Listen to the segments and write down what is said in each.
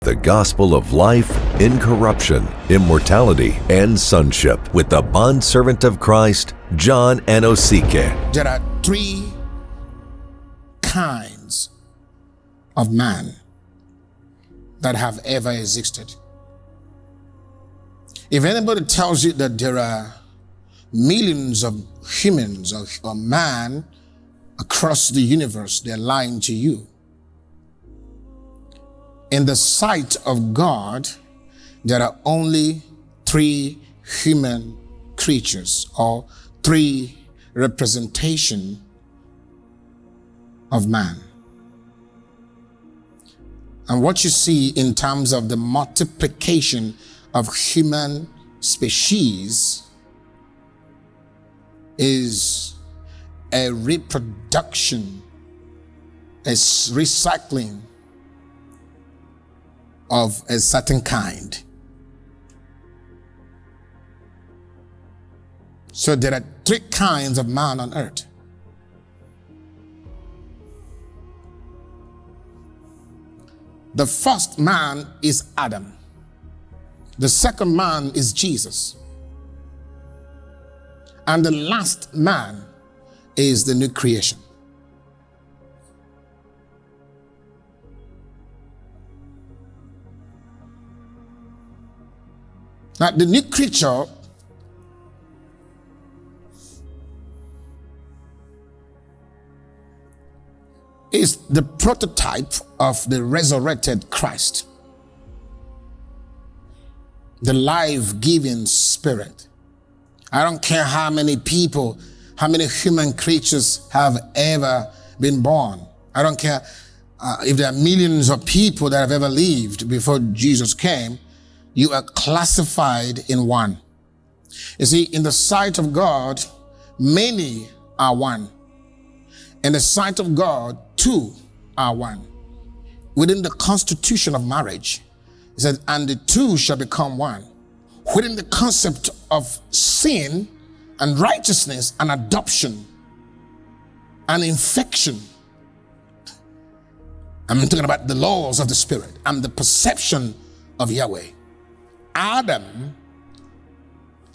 The gospel of life, incorruption, immortality, and sonship with the bondservant of Christ, John Anosike. There are three kinds of man that have ever existed. If anybody tells you that there are millions of humans or man across the universe, they're lying to you. In the sight of God, there are only three human creatures or three representation of man. And what you see in terms of the multiplication of human species is a reproduction, a recycling of a certain kind. So there are three kinds of man on earth. The first man is Adam. The second man is Jesus. And the last man is the new creation. Now, the new creature is the prototype of the resurrected Christ, the life-giving spirit. I don't care how many people, how many human creatures have ever been born. I don't care if there are millions of people that have ever lived before Jesus came. You are classified in one. You see, in the sight of God, many are one. In the sight of God, two are one. Within the constitution of marriage, it says, and the two shall become one. Within the concept of sin and righteousness and adoption and infection, I'm talking about the laws of the Spirit and the perception of Yahweh. Adam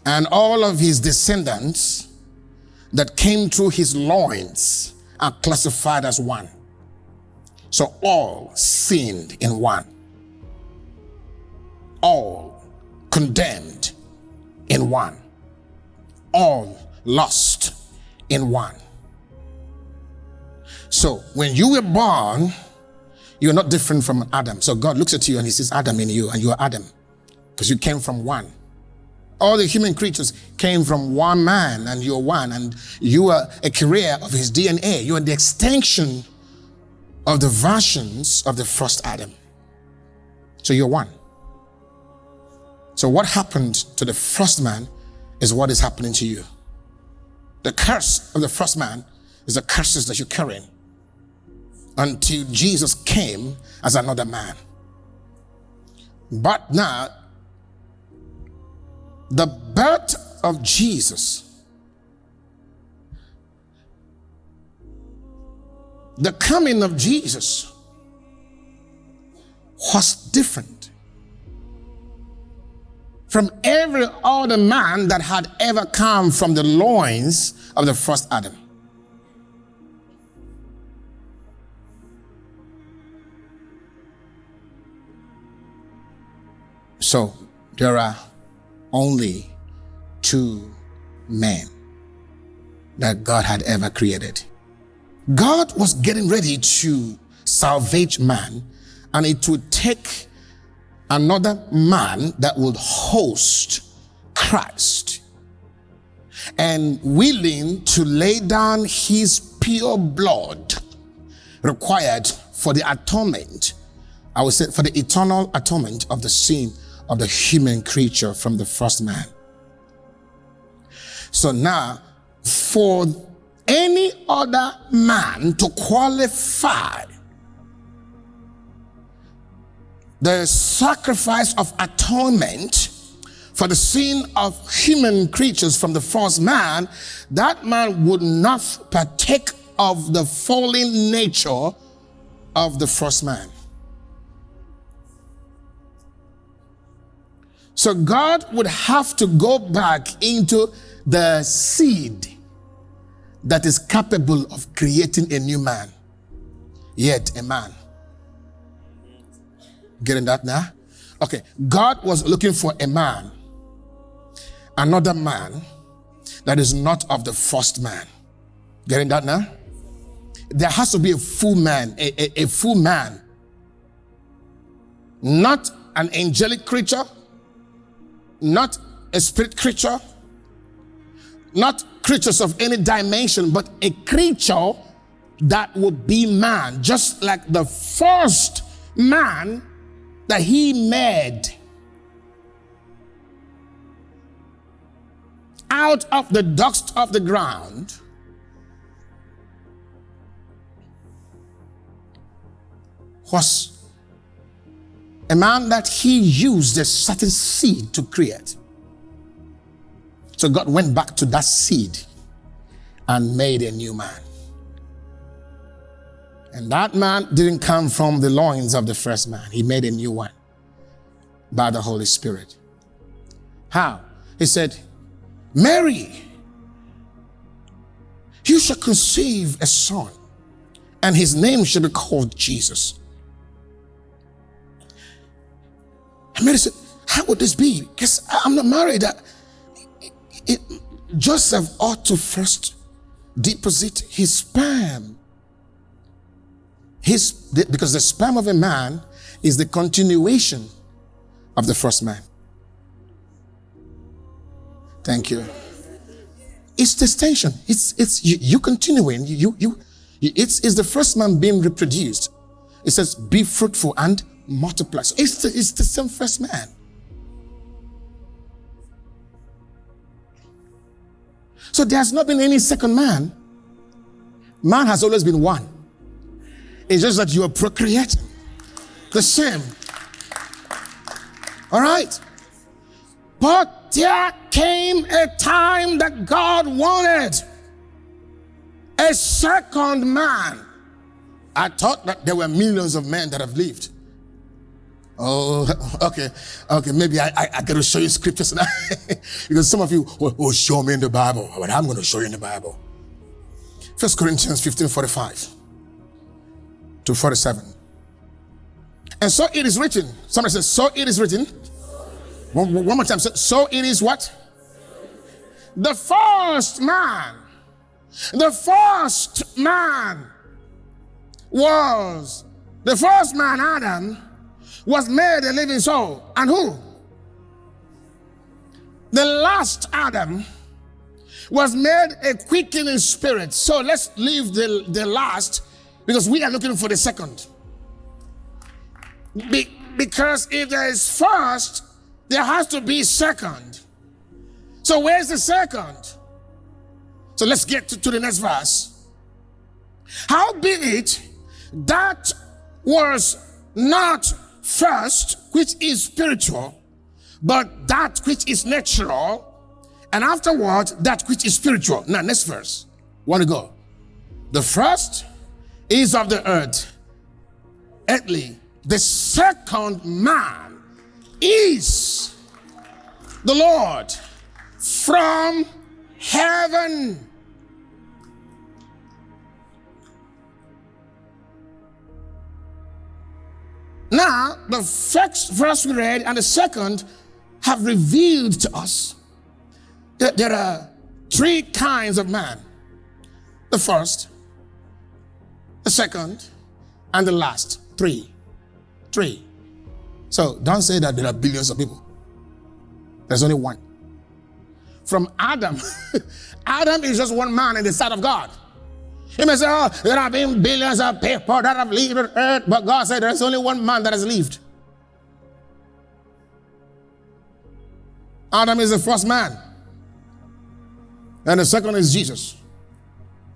and all of his descendants that came through his loins are classified as one. So all sinned in one. All condemned in one. All lost in one. So when you were born, you're not different from Adam. So God looks at you and he sees Adam in you, and you are Adam because you came from one. All the human creatures came from one man, and you're one, and you are a carrier of his DNA. You are the extension of the versions of the first Adam. So you're one. So what happened to the first man is what is happening to you. The curse of the first man is the curses that you're carrying until Jesus came as another man. But now, the birth of Jesus, the coming of Jesus was different from every other man that had ever come from the loins of the first Adam. So there are only two men that God had ever created. God was getting ready to salvage man, and it would take another man that would host Christ and willing to lay down his pure blood required for the atonement, I would say for the eternal atonement of the sin of the human creature from the first man. So now, for any other man to qualify the sacrifice of atonement for the sin of human creatures from the first man, that man would not partake of the fallen nature of the first man. So God would have to go back into the seed that is capable of creating a new man, yet a man. Getting that now? Okay, God was looking for a man, another man that is not of the first man. Getting that now? There has to be a full man, a full man. Not an angelic creature, not a spirit creature, not creatures of any dimension, but a creature that would be man, just like the first man that he made out of the dust of the ground. Was a man that he used a certain seed to create. So God went back to that seed and made a new man. And that man didn't come from the loins of the first man. He made a new one by the Holy Spirit. How? He said, Mary, you shall conceive a son, and his name shall be called Jesus. And Mary said, how would this be? Because I'm not married. Joseph ought to first deposit his sperm. Because the sperm of a man is the continuation of the first man. Thank you. It's the extension. It's you continuing. It's the first man being reproduced. It says, be fruitful and multiply. So it's the same first man. So there has not been any second man. Man has always been one. It's just that you are procreating. The same. All right? But there came a time that God wanted a second man. I thought that there were millions of men that have lived. Oh, okay, maybe I got to show you scriptures now. Because some of you will show me in the Bible. But I'm going to show you in the Bible. 1 Corinthians 15:45 to 47. And so it is written. Somebody says, so it is written. One more time. So it is what? The first man was, the first man, Adam, was made a living soul. And who? The last Adam was made a quickening spirit. So let's leave the last, because we are looking for the second. Because if there is first, there has to be second. So where's the second? So let's get to the next verse. Howbeit, that was not first, which is spiritual, but that which is natural, and afterward, that which is spiritual. Now, next verse. Want to go? The first is of the earth, earthly. The second man is the Lord from heaven. Now, the first verse we read and the second have revealed to us that there are three kinds of man. The first, the second, and the last. Three. So don't say that there are billions of people. There's only one. From Adam, Adam is just one man in the sight of God. You may say, oh, there have been billions of people that have lived on earth, but God said there's only one man that has lived. Adam is the first man. And the second is Jesus.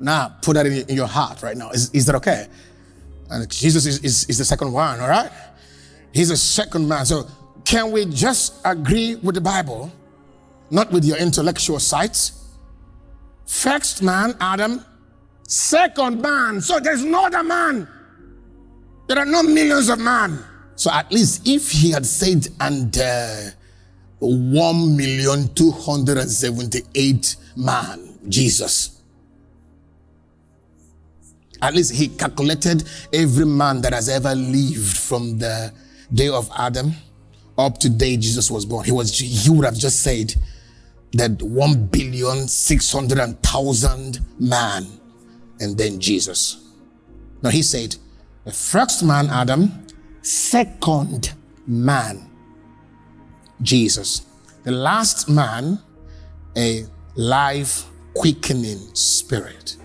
Now, put that in your heart right now. Is that okay? And Jesus is the second one, all right? He's the second man. So can we just agree with the Bible, not with your intellectual sights? First man, Adam. Second man. So there's no other man. There are no millions of men. So at least if he had said, and 1,278,000 man, Jesus. At least he calculated every man that has ever lived from the day of Adam up to the day Jesus was born. He would have just said that 1,600,000 man, and then Jesus. Now he said, the first man, Adam, second man, Jesus. The last man, a life quickening spirit.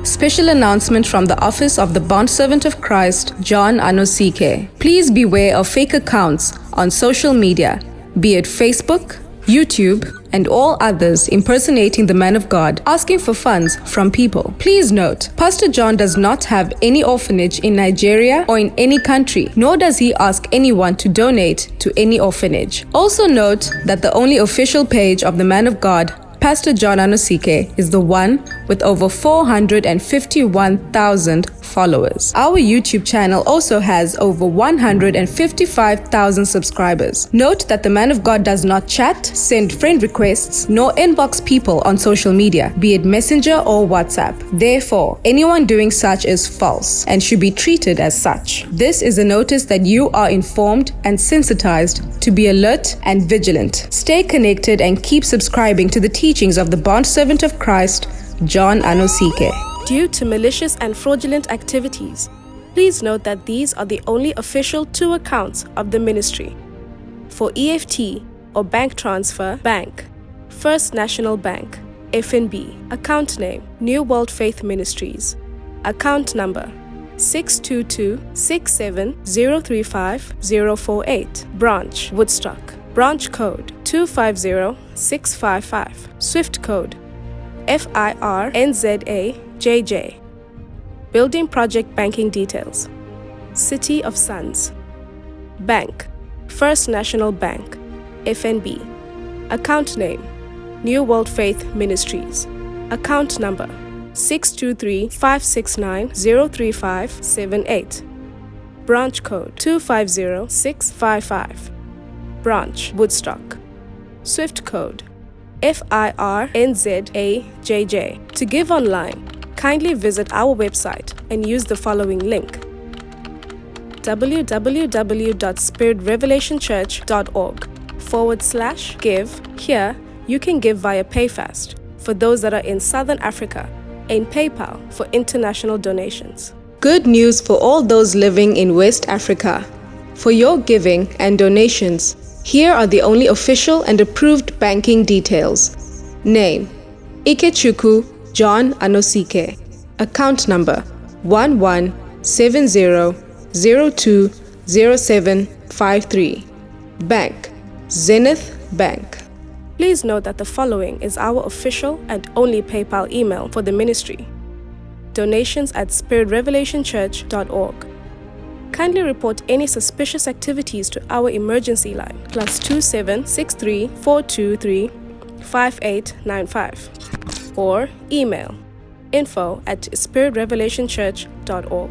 Special announcement from the Office of the Bondservant of Christ, John Anosike. Please beware of fake accounts on social media, be it Facebook, YouTube, and all others impersonating the man of God, asking for funds from people. Please note, Pastor John does not have any orphanage in Nigeria or in any country, nor does he ask anyone to donate to any orphanage. Also note that the only official page of the man of God, Pastor John Anosike, is the one with over 451,000 followers. Our YouTube channel also has over 155,000 subscribers. Note that the man of God does not chat, send friend requests, nor inbox people on social media, be it Messenger or WhatsApp. Therefore, anyone doing such is false and should be treated as such. This is a notice that you are informed and sensitized to be alert and vigilant. Stay connected and keep subscribing to the teachings of the Bondservant of Christ, John Anosike. Due to malicious and fraudulent activities, please note that these are the only official 2 accounts of the ministry. For EFT or bank transfer, bank, First National Bank, FNB, account name, New World Faith Ministries, account number 622-67035048, branch, Woodstock, branch code 250655, Swift code FIRNZAJJ. Building project banking details. City of Sons. Bank, First National Bank, FNB. Account name, New World Faith Ministries. Account number 623-569-03578. Branch code 250655. Branch, Woodstock. Swift code FIRNZAJJ. To give online, kindly visit our website and use the following link: www.spiritrevelationchurch.org/give. Here, you can give via PayFast for those that are in Southern Africa, and PayPal for international donations. Good news for all those living in West Africa. For your giving and donations, here are the only official and approved banking details. Name: Ikechukwu John Anosike. Account number 1170020753. Bank: Zenith Bank. Please note that the following is our official and only PayPal email for the ministry: donations@spiritrevelationchurch.org. Kindly report any suspicious activities to our emergency line, +2763 423 5895, or email info@spiritrevelationchurch.org.